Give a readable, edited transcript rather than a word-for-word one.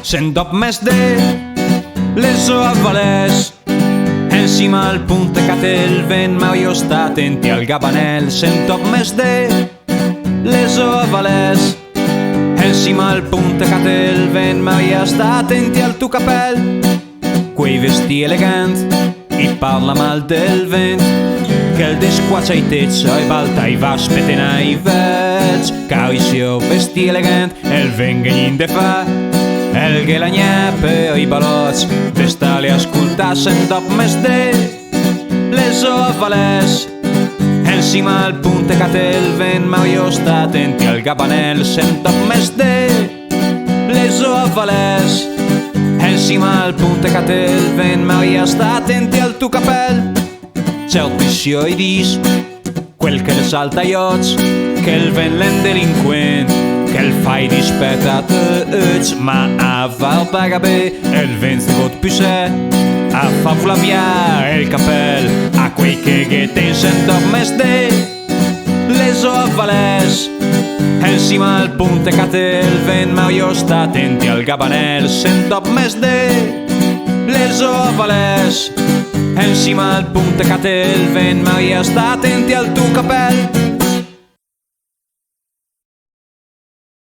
Sent dop mes de les oavales en cima al punte que té el vent, ma io sta attenti al gabanel. Sent dop mes de les oavales en cima al punte que té el vent, ma io sta attenti al tu capel. Quei vestì elegant i parla mal del vent, che il desquaccia i tezza e balta i vas petena i vets. Caució vestì elegant el vent gagnin de fa, el che la gnape i balots d'estar-li a escoltar. Sent dop mes de les oavales en cima al punte que té el vent, ma io sta attenti al gabanel. Sent dop mes de les oavales en cima al punte que té el vent, ma io sta attenti al tu capel. Certició i dis quel che le salta i ots, che el vent l'en delinquent, che el fai dispetat ma a val paga bé el vent de vot pusè, a fa volaviar el capel a quei che ten. Sent dop mes de les oavales en cima al punte que té el vent, ma io sta attenti al gabanel. Sent dop mes de les oavales en cima al punte que té el vent, ma io sta attenti al tu capel.